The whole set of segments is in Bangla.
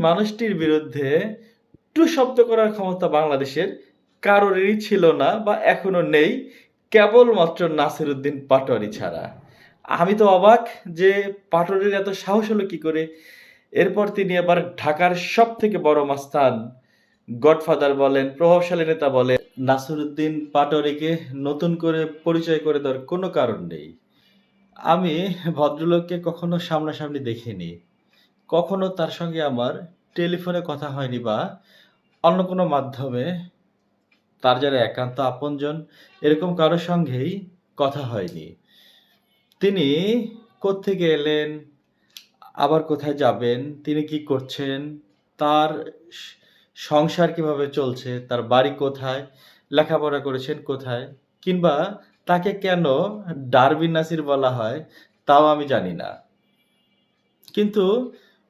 মানুষটির বিরুদ্ধে টু শব্দ করার ক্ষমতা বাংলাদেশের কারোরই ছিল না বা এখনো নেই, কেবলমাত্র নাসিরউদ্দিন পাটোয়ারি ছাড়া। আমি তো অবাক যে পাটোয়ারির এত সাহস হলো কি করে। এরপর তিনি আবার ঢাকার সবথেকে বড় মাস্তান, গডফাদার বলেন, প্রভাবশালী নেতা বলেন, নাসিরউদ্দিন পাটোয়ারিকে নতুন করে পরিচয় করে দেওয়ার কোনো কারণ নেই। আমি ভদ্রলোককে কখনো সামনাসামনি দেখিনি। কখনো তার সঙ্গে আমার টেলিফোনে কথা হয়নি বা অন্য কোনো মাধ্যমে তার যারা একান্ত আপনজন এরকম কারো সঙ্গেই কথা হয়নি। তিনি কোত্থেকে এলেন, আবার কোথায় যাবেন, তিনি কি করছেন, তার স সংসার কিভাবে চলছে, তার বাড়ি কোথায়, লেখাপড়া করেছেন কোথায়, কিংবা তাকে কেন ডারবিন নাসির বলা হয় তাও আমি জানি না। কিন্তু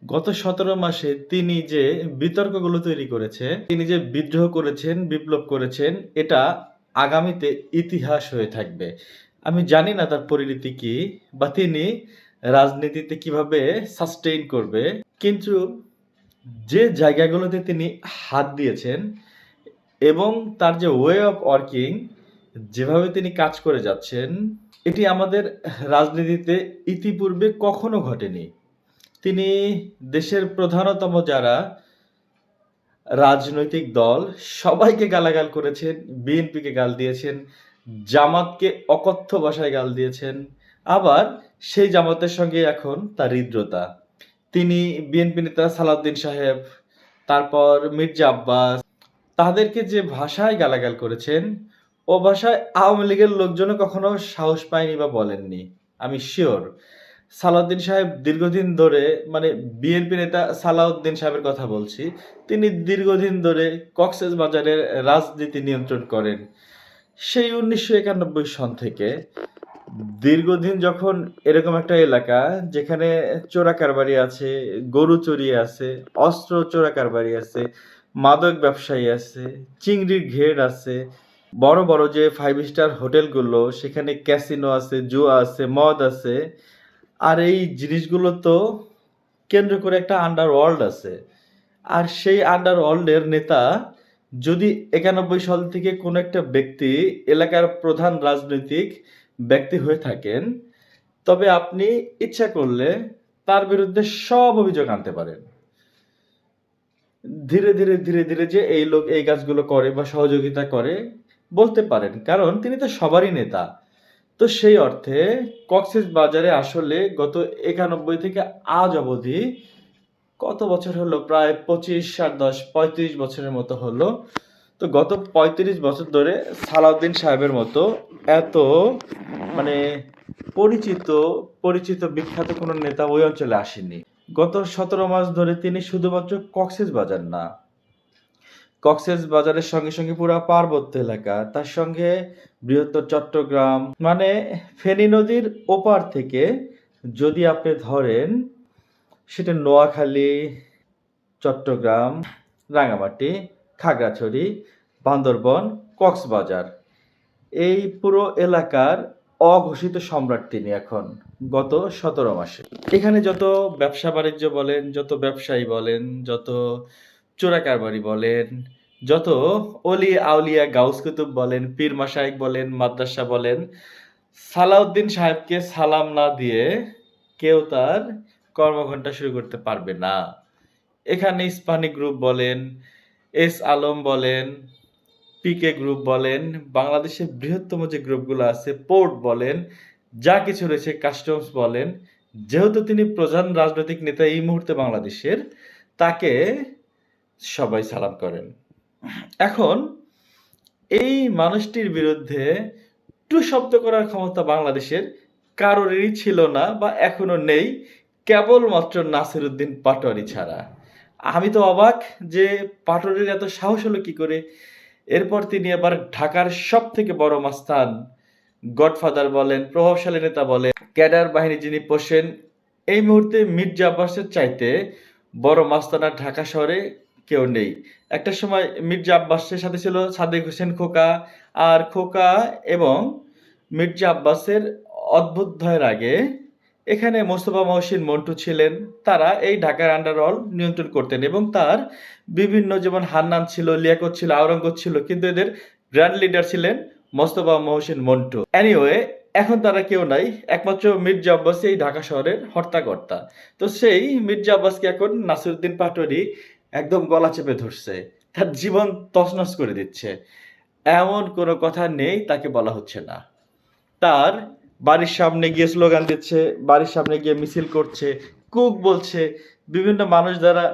গত ১৭ মাসে তিনি যে বিতর্কগুলো তৈরি করেছে, তিনি যে বিদ্রোহ করেছেন, বিপ্লব করেছেন, এটা আগামীতে ইতিহাস হয়ে থাকবে। আমি জানি না তার পরিণতি কি বা তিনি রাজনীতিতে কিভাবে সাস্টেইন করবে। কিন্তু যে জায়গাগুলোতে তিনি হাত দিয়েছেন এবং তার যে ওয়ে অফ ওয়ার্কিং, যেভাবে তিনি কাজ করে যাচ্ছেন, এটি আমাদের রাজনীতিতে ইতিপূর্বে কখনো ঘটেনি। তিনি দেশের প্রধানতম যারা রাজনৈতিক দল সবাইকে গালাগাল করেছেন, বিএনপিকে গাল দিয়েছেন, জামাতকে অকথ্য ভাষায় গাল দিয়েছেন। আবার সেই জামাতের সঙ্গে এখন তার হৃদ্রতা। তিনি বিএনপি নেতা সালাউদ্দিন সাহেব, তারপর মির্জা আব্বাস, তাদেরকে যে ভাষায় গালাগাল করেছেন, ও ভাষায় আওয়ামী লীগের লোকজনও কখনো সাহস পায়নি বা বলেননি। আমি সিওর সালাউদ্দিন সাহেব দীর্ঘদিন ধরে, মানে বিএনপি নেতা সালাউদ্দিন সাহেবের কথা বলছি, তিনি দীর্ঘদিন ধরে কক্সবাজারের রাজনীতি নিয়ন্ত্রণ করেন। সেই ১৯৯১ সন থেকে দীর্ঘদিন যখন এরকম একটা এলাকা যেখানে চোরা কারবারি আছে, গরু চুরি আছে, অস্ত্র চোরা কারবারি আছে, মাদক ব্যবসায়ী আছে, চিংড়ির ঘের আছে, বড় বড় যে 5 স্টার হোটেলগুলো সেখানে ক্যাসিনো আছে, জুয়া আছে, মদ আছে। আর এই জিনিসগুলো তো কেন্দ্র করে একটা আন্ডারওয়ার্ল্ড আছে। আর সেই আন্ডারওয়ার্ল্ডের নেতা যদি ৯১ সাল থেকে কোনো একটা ব্যক্তি এলাকার প্রধান রাজনৈতিক ব্যক্তি হয়ে থাকেন, তবে আপনি ইচ্ছা করলে তার বিরুদ্ধে সব অভিযোগ আনতে পারেন। ধীরে ধীরে যে এই লোক এই কাজগুলো করে বা সহযোগিতা করে বলতে পারেন, কারণ তিনি তো সবারই নেতা। তো সেই অর্থে কক্সবাজারে আসলে গত ৯১ থেকে আজ অবধি কত বছর হলো, প্রায় ২৫ আর ১০ ৩৫ বছরের মতো হলো। তো গত ৩৫ বছর ধরে সালাউদ্দিন সাহেবের মতো এত মানে পরিচিত বিখ্যাত কোনো নেতা ওই অঞ্চলে আসেনি। গত ১৭ মাস ধরে তিনি শুধুমাত্র কক্সবাজার না, কক্সবাজারের সঙ্গে সঙ্গে পুরা পার্বত্য এলাকা, তার সঙ্গে বৃহত্তর চট্টগ্রাম, মানে ফেনী নদীর ওপার থেকে যদি আপনি ধরেন সেটা নোয়াখালী, চট্টগ্রাম, রাঙামাটি, খাগড়াছড়ি, বান্দরবন, কক্সবাজার, এই পুরো এলাকার অঘোষিত সম্রাট তিনি এখন গত ১৭ মাসে। এখানে যত ব্যবসা বাণিজ্য বলেন, যত ব্যবসায়ী বলেন, যত চোরা কারবারি বলেন, যত অলি আউলিয়া গাউস কুতুব বলেন, পীর মাশায়েখ বলেন, মাদ্রাসা বলেন, সালাউদ্দিন সাহেবকে সালাম না দিয়ে কেউ তার কর্মঘণ্টা শুরু করতে পারবে না। এখানে ইস্পাহানি গ্রুপ বলেন, এস আলম বলেন, পিকে গ্রুপ বলেন, বাংলাদেশের বৃহত্তম যে গ্রুপগুলো আছে, পোর্ট বলেন, যা কিছু রয়েছে, কাস্টমস বলেন, যেহেতু তিনি প্রধান রাজনৈতিক নেতা এই মুহূর্তে বাংলাদেশের, তাকে সবাই সালাম করেন। এখন এই মানুষটির বিরুদ্ধে টু শব্দ করার ক্ষমতা বাংলাদেশের কারোরই ছিল না বা এখনো নেই, কেবলমাত্র নাসিরউদ্দিন পাটোয়ারি ছাড়া। আমি তো অবাক যে পাটোয়ারির এত সাহস হলো কি করে। এরপর তিনি আবার ঢাকার সবথেকে বড় মাস্তান, গডফাদার বলেন, প্রভাবশালী নেতা বলেন, ক্যাডার বাহিনী যিনি পোষেন, এই মুহূর্তে মির্জা আব্বাসের চাইতে বড় মাস্তানা ঢাকা শহরে কেউ নেই। একটা সময় মির্জা আব্বাসের সাথে ছিল সাদেক হোসেন খোকা, আর খোকা এবং মির্জা আব্বাসের অদ্ভুত আগে এখানে মোস্তফা মহসিন মন্টু ছিলেন। তারা এই ঢাকার আন্ডারওয়ার্ল্ড নিয়ন্ত্রণ করতেন এবং তার বিভিন্ন যেমন হান্নান ছিল, লিয়াকত ছিল, আওরঙ্গজেব ছিল, কিন্তু এদের গ্র্যান্ড লিডার ছিলেন মোস্তফা মহসিন মন্টু। এনিওয়ে, এখন তারা কেউ নাই, একমাত্র মির্জা আব্বাসই এই ঢাকা শহরের হর্তাকর্তা। তো সেই মির্জা আব্বাসকে এখন নাসিরউদ্দিন পাটোয়ারি একদম গলা চেপে ধরছে, তার জীবন তছনছ করে দিচ্ছে। এমন কোনো কথা নেই তাকে বলা হচ্ছে না। তার বাড়ির সামনে গিয়ে স্লোগান দিচ্ছে, বাড়ির সামনে গিয়ে মিছিল করছে, কুক বলছে, বিভিন্ন মানুষ যারা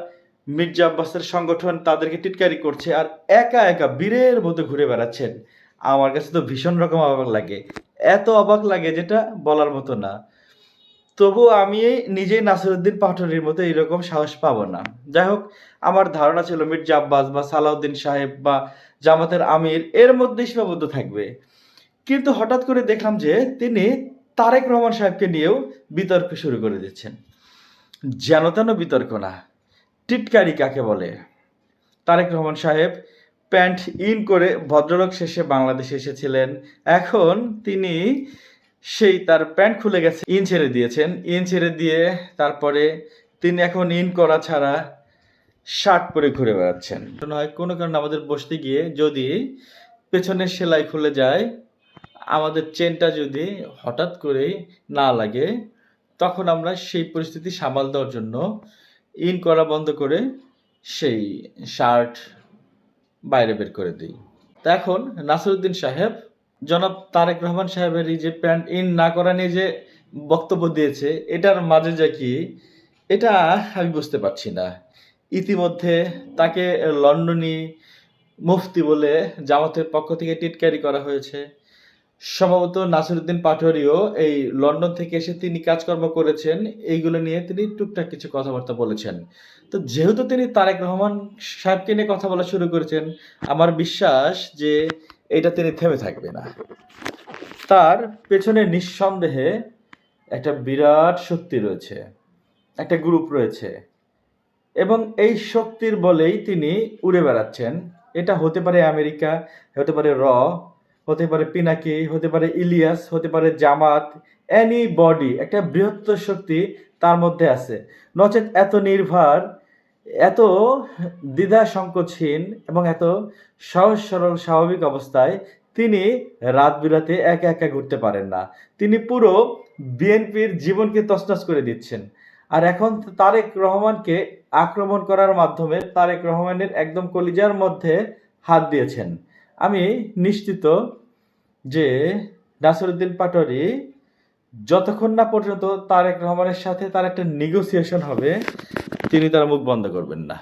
মির্জা আব্বাসের সংগঠন তাদেরকে টিটকারি করছে, আর একা একা বীরের মতো ঘুরে বেড়াচ্ছেন। আমার কাছে তো ভীষণ রকম অবাক লাগে, এত অবাক লাগে যেটা বলার মতো না। তবু আমি নিজেই নাসিরউদ্দিন পাটোয়ারির মতো এইরকম সাহস পাবো না। যাই হোক, আমার ধারণা ছিল মির্জা আব্বাস বা সালাউদ্দিন সাহেব বা জামাতের আমির এর মধ্যেই সীমাবদ্ধ থাকবে, কিন্তু হঠাৎ করে দেখলাম যে তিনি তারেক রহমান সাহেবকে নিয়েও বিতর্ক শুরু করে দিচ্ছেন। যেন তেন বিতর্ক না, টিটকারি কাকে বলে। তারেক রহমান সাহেব প্যান্ট ইন করে ভদ্রলোক শেষে বাংলাদেশে এসেছিলেন, এখন তিনি সেই তার প্যান্ট খুলে গেছে, ইন ছেড়ে দিয়েছেন। ইন ছেড়ে দিয়ে তারপরে তিনি এখন ইন করা ছাড়া শার্ট পরে ঘুরে বেড়াচ্ছেন। মনে হয় কোনো কারণে আমাদের বসতে গিয়ে যদি পেছনের সেলাই খুলে যায়, আমাদের চেনটা যদি হঠাৎ করেই না লাগে, তখন আমরা সেই পরিস্থিতি সামাল দেওয়ার জন্য ইন করা বন্ধ করে সেই শার্ট বাইরে বের করে দিই। তা এখন নাসিরউদ্দিন সাহেব জনাব তারেক রহমান সাহেবের এই যে প্যান্ট ইন না করা নিয়ে যে বক্তব্য দিয়েছে, এটার মাঝে যে কি, এটা আমি বুঝতে পারছি না। ইতিমধ্যে তাকে লন্ডনী মুফতি বলে জামাতের পক্ষ থেকে টিটকারি করা হয়েছে। সম্ভবত নাসিরউদ্দিন পাটোয়ারিও এই লন্ডন থেকে এসে তিনি কাজকর্ম করেছেন, এইগুলো নিয়ে তিনি টুকটাক কিছু কথাবার্তা বলেছেন। তো যেহেতু তিনি তারেক রহমান সাহেবকে নিয়ে কথা বলা শুরু করেছেন, আমার বিশ্বাস যে এটা তিনি থেমে থাকবে না। তার পেছনে নিঃসন্দেহে একটা বিরাট শক্তি রয়েছে, একটা গ্রুপ রয়েছে, এবং এই শক্তির বলেই তিনি উড়ে বেড়াচ্ছেন। এটা হতে পারে আমেরিকা, হতে পারে হতে পারে পিনাকি, হতে পারে ইলিয়াস, হতে পারে জামাত, এনি বডি, একটা বৃহত্তর শক্তি তার মধ্যে আছে। নচেত এত নির্ভর, এত দ্বিধা সংকোচহীন এবং এত সহজ সরল স্বাভাবিক অবস্থায় তিনি রাত বিরাতে একা একা ঘুরতে পারেন না। তিনি পুরো বিএনপির জীবনকে তছনছ করে দিচ্ছেন। আর এখন তারেক রহমানকে আক্রমণ করার মাধ্যমে তারেক রহমানের একদম কলিজার মধ্যে হাত দিয়েছেন। আমি নিশ্চিত যে নাসিরউদ্দিন পাটোয়ারি যতক্ষণ না পর্যন্ত তারেক রহমানের সাথে তার একটা নেগোসিয়েশন হবে, তিনি তার মুখ বন্ধ করবেন না।